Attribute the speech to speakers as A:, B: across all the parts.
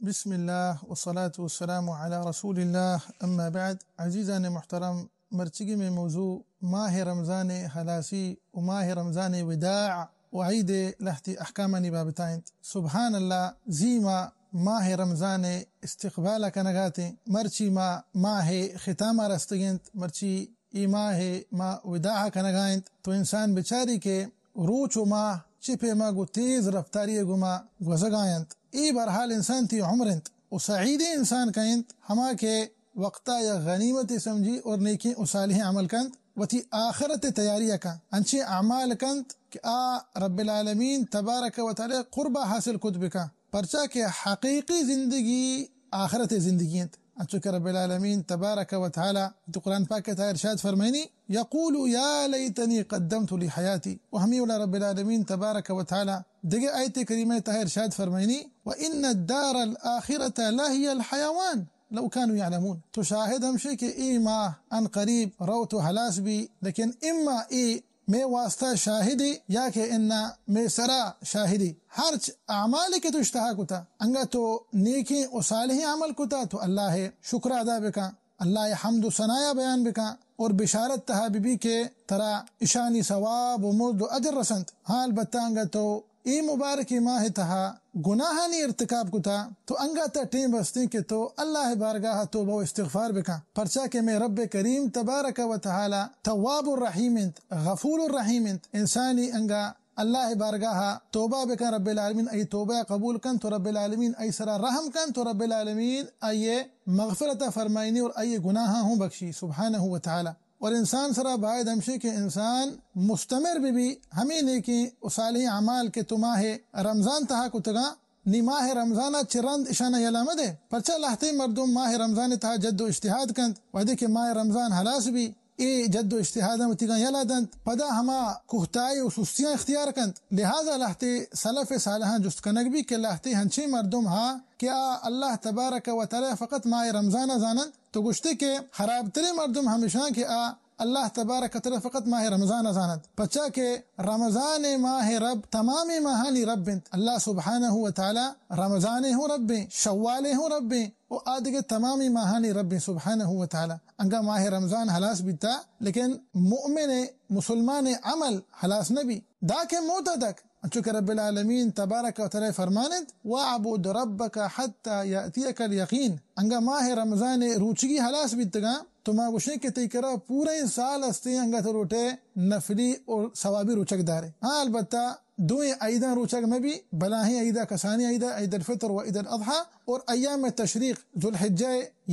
A: بسم الله والصلاة والسلام على رسول الله اما بعد. عزیزان محترم، مرچگی میں موضوع ماہ رمضان حلاسی و ماہ رمضان وداع و عید لحتی احکامانی بابتائند. سبحان اللہ زیما ماہ رمضان استقبال کنگاتے مرچی ماہ ختام رستگنت مرچی ای ماہ وداع کنگائند تو انسان بچاری کے روچ و ماہ چپے ما گو تیز رفتاری گما گزگائند. ای برحال انسان تی عمرنت و سعید انسان کائنت ہما کے وقتا یا غنیمت سمجھی اور نیکی و صالح عمل کند و تی آخرت تیاری کا انچے اعمال کند کہ رب العالمین تبارک و تعالی قربہ حاصل کتب کا پرچا کہ حقیقی زندگی آخرت زندگی انت. انچو کہ رب العالمین تبارک و تعالی تو قرآن پاک کا ارشاد فرمائنی یقول یا لیتنی قدمت لحیاتی و ہمی اولا رب العالمین تبارک و تعالی دیگے آیت کریمہ تا ارشاد فرمائنی وَإِنَّ الدَّارَ الْآخِرَةَ لَهِيَ الْحَيَوَانِ لو كانوا يعلمون. تو شاہد ہمشے کہ ای ماہ ان قریب رو تو حلاس بھی لیکن اما ای میں واسطہ شاہدی یا کہ انا میں سرا شاہدی ہرچ اعمال کے تو اشتہا کتا انگا تو نیکی و صالح عمل کتا تو اللہ شکر ادا بکا اللہ حمد و ثنایا بیان بکا اور بشارت تہا بی کے ترا اشانی ثواب و مزد و اجر رسنت. حال بتانگا تو ای مبارکی ماہ تہا گناہانی ارتکاب کتا تو انگا تا ٹیم بستی کہ تو اللہ بارگاہ توبہ و استغفار بکا پرچا کہ میں رب کریم تبارک و تعالی تواب الرحیم انت غفور الرحیم انت. انسانی انگا اللہ بارگاہ توبہ بکا رب العالمین ای توبہ قبول کن تو رب العالمین ای سرا رحم کن تو رب العالمین ای مغفرت فرمائنی اور ای گناہ ہوں بخشی سبحانہ و تعالی. اور انسان سرا باید ہمشے کہ انسان مستمر بھی ہمیں نیکی و صالح اعمال کے تو ماہ رمضان تہا کتگا نی ماہ رمضان چرند اشانہ یلامد ہے پرچا لہتے مردم ماہ رمضان تہا جد و اجتہاد کند وعدے کہ ماہ رمضان حلاس بھی ای جد و اجتہاد متگا یلا دند پدا ہما کہتائی و سستیاں اختیار کند. لہذا لہتے سلف صالحان جست کنگ بھی کہ لہتے ہنچے مردم ہاں کیا اللہ تبارک و تعالی فقط ماہ رمضان زانند تو گشتے کہ خراب ترے مردم ہمیشہ کہ اللہ تبارک و تعالی فقط ماہ رمضان زانند پچا کہ رمضان ماہ رب تمامی ماہانی رب انت. اللہ سبحانہ و تعالی رمضان ہوں رب شوال ہوں رب و آدھگے تمامی ماہانی رب سبحانہ و تعالی. انگا ماہ رمضان حلاس بیتا لیکن مؤمن مسلمان عمل حلاس نبی دا کہ موتا تک چونکہ رب العالمین تبارک و تعالی فرمانند وَعْبُدْ رَبَّكَ حَتَّى يَأْتِيَكَ الْيَقِينَ. انگا ماہ رمضان روچگی حلاس بیتگا تو ما گوشیں کہ تیکرا پورے سال استے انگا تو روٹے نفلی اور ثوابی روچک دارے. ہاں البتہ دوئیں عیدہ روچک میں بھی بلاہیں عیدہ کسانی عیدہ عید الفطر و عید الاضحیٰ اور ایام تشریق ذوالحجہ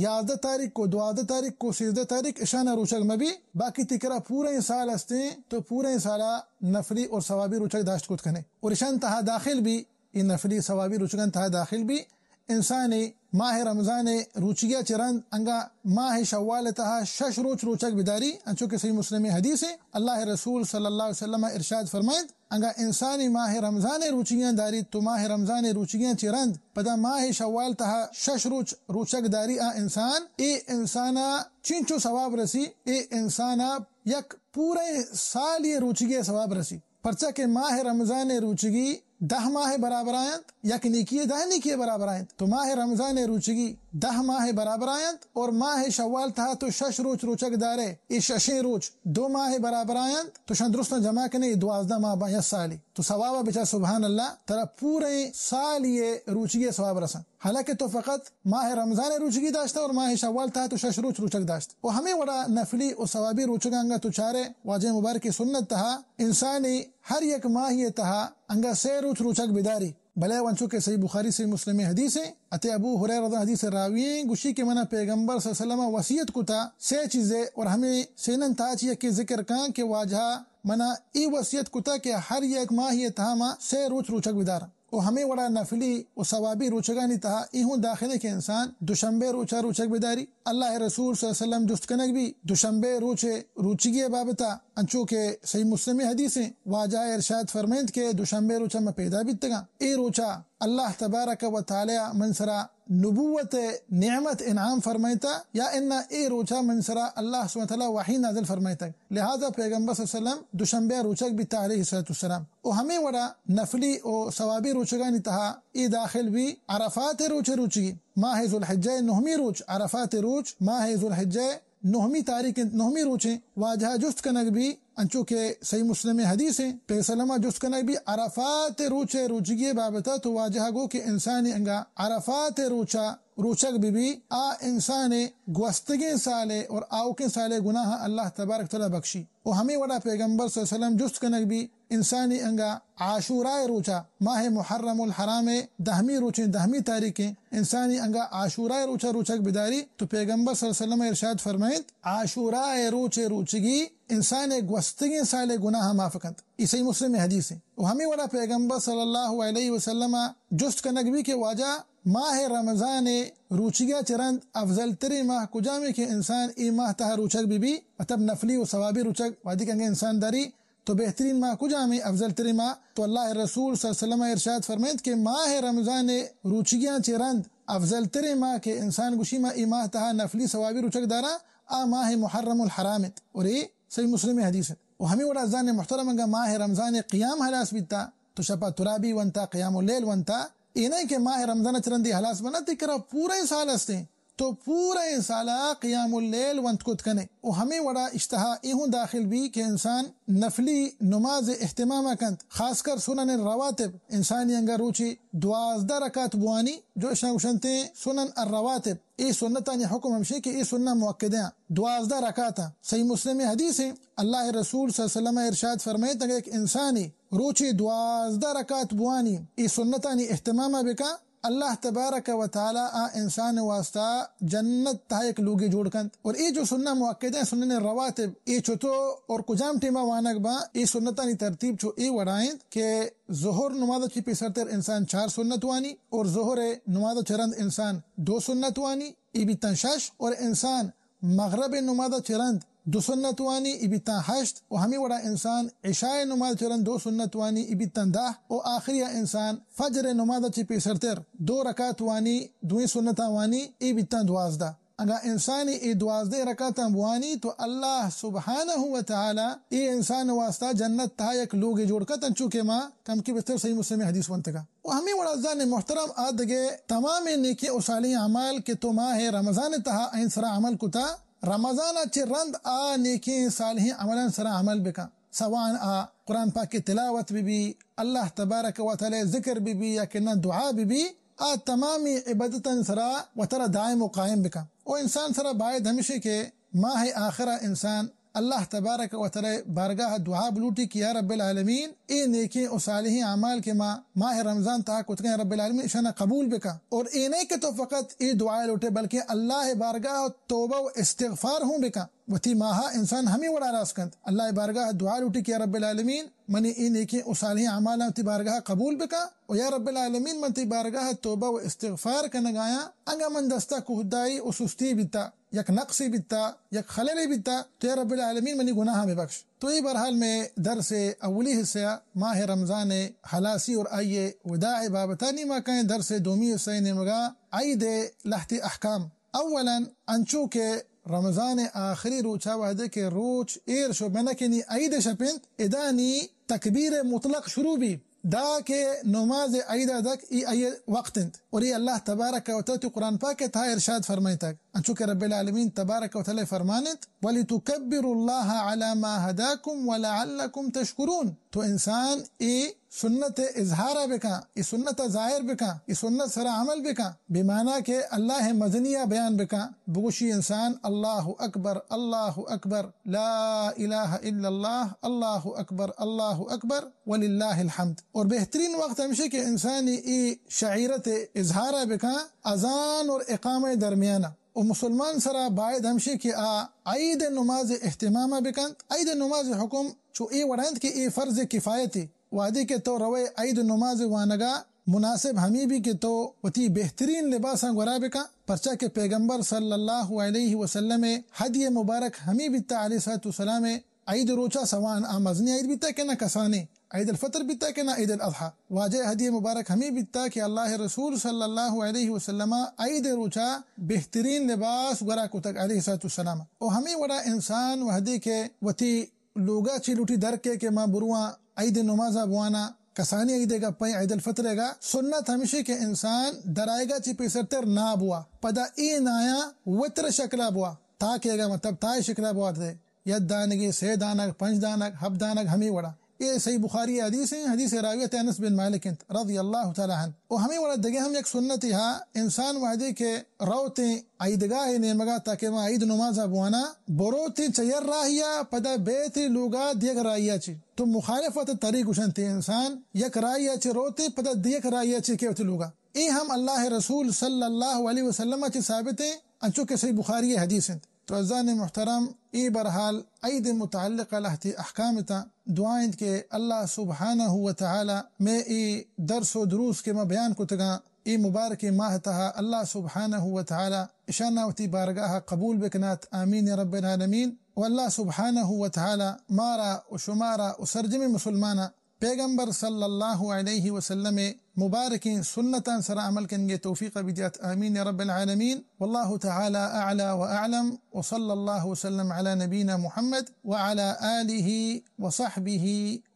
A: 11 تاریخ کو 12 تاریخ کو 13 تاریخ اشانہ روچک میں بھی باقی تکرا پورے سال استے تو پورے سالہ نفلی اور ثوابی روچک داشت کت کنے اور اشان تہا داخل بھی ان نفلی ثوابی روچکن تہا داخل بھی انسانی ماہ رمضان روچگیا چرند انگا ماہ شوال تہا 6 روچ روچک بداری انچو کہ صحیح مسلم حدیث ہے اللہ رسول صلی اللہ علیہ وسلم ارشاد فرمائد انگا انسانی ماہ رمضان روچگیاں داری تو ماہ رمضان روچگیاں چرند پدا ماہ شوال تہا 6 روچ روچک داری انسان اے انسانا چینچو ثواب رسی اے انسانا یک پورے سال یہ روچگی ثواب رسی پرچا کہ ماہ رمضان روچگی 10 ماہ برابر آیند یک نیکی 10 نیکی برابر آیند تو ماہ رمضان روچگی 10 ماہ برابر آیند اور ماہ شوال تہا تو 6 روچ روچک دارے ای 6 روچ 2 ماہ برابر آیند تو شان درست جمع کنے 12 ماہ با 10 سالی تو ثواب بچا سبحان اللہ ترا پورے سال یہ روچگی ثواب رسن. حالانکہ تو فقط ماہ رمضان روچگی داشتا اور ماہ شوال تہا تو 6 روچ روچک داشت و ہمیں وڑا نفلی و ثوابی روچگانگا تو چارے واجہ مبارکی سنت تہا انسانی ہر یک ماہ یہ تہا انگا 6 روچ روچک بداری بلے ونچو کہ صحیح بخاری صحیح مسلم حدیث ہے اتے ابو ہریرہ رضی حدیث راوی گوشی کے منا پیغمبر صلی اللہ علیہ وسلم وصیت کتا 6 چیزیں اور ہمیں سینن تاچی کے ذکر کان کہ واجہ منا ای وصیت کتا کہ ہر یک ماہ یہ تہا ما 6 روچ روچک بدار و ہمیں وڑا نفلی و ثوابی روچگانی تہا ایہوں داخلے کے انسان دوشنبے روچک بداری اللہ رسول صلی اللہ علیہ وسلم جست کنک بھی دوشنبے روچگی بابتا انچو کہ صحیح مسلم حدیث ہیں واجہ ارشاد فرمائند کہ دوشنبے روچہ میں پیدا بیتگا ای روچہ اللہ تبارک و تعالی منصرہ نبوت نعمت انعام فرمائتا یا انہ ای روچہ منصرہ اللہ سبحانہ وتعالی وحی نازل فرمائتا لہذا پیغمبر صلی اللہ علیہ وسلم دوشنبے روچک بیتا علیہ السلام و ہمیں وڑا نفلی و ثوابی روچگانی تہا ای داخل بھی عرفات روچگی ماہ ذوالحجہ نہمی روچ عرفات روچ ماہ ذوالحجہ نہمی تاریخ نہمی روچیں واجہ جست کنگ بھی انچو کہ صحیح مسلم حدیث ہیں پیسلمہ جست کنگ بھی عرفات روچگی بابتا تو واجہ گو کہ انسانی انگا عرفات روچک بھی آ انسان گوستگی سالے اور آوکے سالے گناہ اللہ تبارک تعالی بخشی و ہمیں وڑا پیغمبر صلی اللہ علیہ وسلم جست کنگ بھی انسانی انگا عاشورائے روچا ماہ محرم الحرام دہمی روچیں دہمی تاریخیں انسانی انگا عاشورائے روچک بداری تو پیغمبر صلی اللہ علیہ وسلم ارشاد فرمائیں عاشورائے روچگی انسان گوستگی سالے گناہ معافکند اسی مسلم حدیث ہے و ہمیں وڑا پیغمبر صلی اللہ علیہ وسلم جست کنگ بھی کہ واجہ ماہ رمضان روچگیا چرند افضل تری ماہ کجامے کے انسان ای ماہ تہا روچک بھی مطلب نفلی و ثوابی روچک وادی کنگے انسان داری تو بہترین ماہ کجامے افضل تری ماہ تو اللہ رسول صلی اللہ علیہ وسلم ارشاد فرمائند کہ ماہ رمضان روچگیا چرند افضل تری ماہ کے انسان گوشی ماہ ای ماہ تہا نفلی ثوابی روچک دارا آ ماہ محرم الحرامت اور یہ صحیح مسلم حدیث ہے و ہمیں وڑا زان محترم انگا ماہ رمضان قیام حلاس بیتا تو شپا ترابی ونتا قیام اللیل ونتا یہ نہیں کہ ماہ رمضان چرندی حلاس بنا تکرہ پورے سال ہستے تو پورے سالہ قیام اللیل ونت کت کنے و ہمیں وڑا اشتہا ایہوں داخل بھی کہ انسان نفلی نماز اہتمامہ کند خاص کر سنن رواتب انسانی انگا روچی 12 رکعت بوانی جو اشنتے سنن الرواتب ای سنتانی حکم ہمشے کہ ای سنہ موقدیاں 12 رکعت صحیح مسلم حدیث ہے اللہ رسول صلی اللہ علیہ وسلم ارشاد فرمائے تک ایک انسانی روچی 12 رکعت بوانی ای سنتانی اہتمامہ بکا اللہ تبارک و تعالی انسان واسطہ جنت تہا ایک لوگی جوڑ کند اور ای جو سنہ موقع ہیں سنن رواتب ای چھتو اور کجام ٹیمہ وانک با ای سنتانی ترتیب چھو ای وڑائیں کہ ظہر نماز چی پیسرتر انسان 4 سنت وانی اور ظہر نماز چرند انسان 2 سنت وانی ای بیتن 6 اور انسان مغرب نماز چرند 2 سنت وانی ای بیتن 8 و ہمیں وڑا انسان عشاء نماز چرند 2 سنت وانی ای بیتن 10 و آخری انسان فجر نماز چی پیسرتر 2 رکعت وانی 2 سنت وانی ای بیتن 12 اگر انسانی ای 12 رکعت وانی تو اللہ سبحانہ و تعالی ای انسان واسطہ جنت تہا یک لوگ جوڑ کتن چونکہ ماں کم کی بہتر صحیح مسلم حدیث ونتگا و ہمیں وڑازان محترم آدھگے تمام نیکی و صالح اعمال کے تو ماہ رمضان تہا این سرا عمل کتا رمضان اچھے رند نیکی صالح عملان سرا عمل بکا سوان قرآن پاک کی تلاوت بھی اللہ تبارک و تعالی ذکر بھی یا کہ دعا بھی تمامی عبادتاً سرا و ترا دائم و قائم بکا و انسان سرا باید ہمیشہ کہ ماہ آخرہ انسان اللہ تبارک و تعالی بارگاہ دعا بلوٹی کہ یا رب العالمین اے نیکی و صالحی اعمال کے ماہ رمضان تہا کتگیں رب العالمین اشانہ قبول بکا اور اے نہیں کہ تو فقط اے دعا لوٹے بلکہ اللہ بارگاہ توبہ و استغفار ہوں بکا وتی ماہا انسان ہمیں وڑا راس کند اللہ بارگاہ دعا لوٹی کہ یا رب العالمین منی اے نیکی و صالحی اعمال تی بارگاہ قبول بکا و یا رب العالمین من تی بارگاہ توبہ و استغفار کنگایا انگا من دستا کہدائی و سستی بیتا یک نقصی بیتا یک خللی بیتا تو یا رب العالمین منی گناہ میں بخش تو یہ برحال میں درس اولی حصہ ماہ رمضان حلاسی اور آئیے وداع بابتانی ما کہیں درس دومی حصہ نمگا عید لحت احکام اولا انچو کے رمضان آخری روچا وعدے کے روچ ایر شو بنکنی عید شپند ادانی تکبیر مطلق شروع بھی دا کہ نماز عید دک ای وقت اور یہ اللہ تبارک و تعالی قرآن پاک تھا ارشاد فرمائی تک انچو کہ رب العالمین تبارک و تعالی فرمانت وَلِتُكَبِّرُوا اللَّهَ عَلَى مَا هَدَاكُمْ وَلَعَلَّكُمْ تَشْكُرُونَ تو انسان ای سنت اظہارہ بکا ای سنت ظاہر بکا ای سنت سرا عمل بکا بمعنی کہ اللہ مزنیہ بیان بکا بگوشی انسان اللہ اکبر لا الہ الا اللہ اللہ اکبر وللہ الحمد اور بہترین وقت ہمشہ کہ انسانی ای شعیرت اظہارہ بکا اذان اور اقامہ درمیانہ و مسلمان سرا باید ہمشہ کہ عید نماز اہتمامہ بکند عید نماز حکم چو ای ورند کہ ای فرض کفایتی وعدے کے تو روے عید نماز وانگا مناسب ہمی بھی کہ تو وتی بہترین لباساں گورا بکا پرچہ کے پیغمبر صلی اللہ علیہ وسلم ہدی مبارک ہمی بیتا علیہ السلام عيد روچا سوان آمزنی عید بیتا کہ نہ کسانے عید الفطر بیتا کہ نہ عید الاضحیٰ. واجہ ہدیہ مبارک ہمیں بیتا کہ اللہ رسول صلی اللہ علیہ وسلم عید روچا بہترین لباس ورا کتک علیہ السلام او ہمیں ورا انسان وحدی کے وتی لوگا چی لوٹی در کے ما بروان عید نمازہ بوانا کسانی عیدے گا پائیں عید الفطر گا سنت ہمیشہ کہ انسان درائے گا چی پیسرتر نا بوا پدا ای نایا وطر شکلا بوا تاکے گا مطلب تائے شکلا بوا دے ید دانگی سے دانگ پنج دانگ ہب دانگ ہمیں وڑا. یہ صحیح بخاری حدیث ہیں، حدیث راویت انس بن مالک رضی اللہ تعالی عنہ. اور ہمیں وڑا دگے ہم ایک سنتی ہا انسان وحدی کے روتے عیدگاہ نیمگا تاکہ ما عید نمازہ بوانا بروتی چیر راہیا پدا بیتی لوگا دیگ راہیا چی تو مخالفت طریق اشنتی انسان یک راہیا چی روتے پدا دیگ راہیا چی کیوتی لوگا. ای ہم اللہ رسول صلی اللہ علیہ وسلم چی ثابت ہیں انچو کہ صحیح بخاری حدیث ہیں. تو عزیزان محترم ای برحال عید متعلق لہتی احکام تا دعائیں کہ اللہ سبحانہ وتعالی میں ای درس و دروس کے میں بیان کو تگا ای مبارک ماہ تہا اللہ سبحانہ وتعالی اشانہ وتی بارگاہ قبول بکنات آمین یا رب العالمین. واللہ سبحانہ وتعالی مارا و شمارا و سرجم مسلمانا پیغمبر صلی اللہ علیہ وسلم مبارکی سنتاً سر عمل کنگے توفیق بدیات آمین یا رب العالمین. واللہ تعالی اعلی و اعلم وصلی اللہ وسلم علی نبینا محمد وعلى آلہ وصحبہ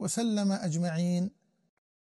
A: وسلم اجمعین.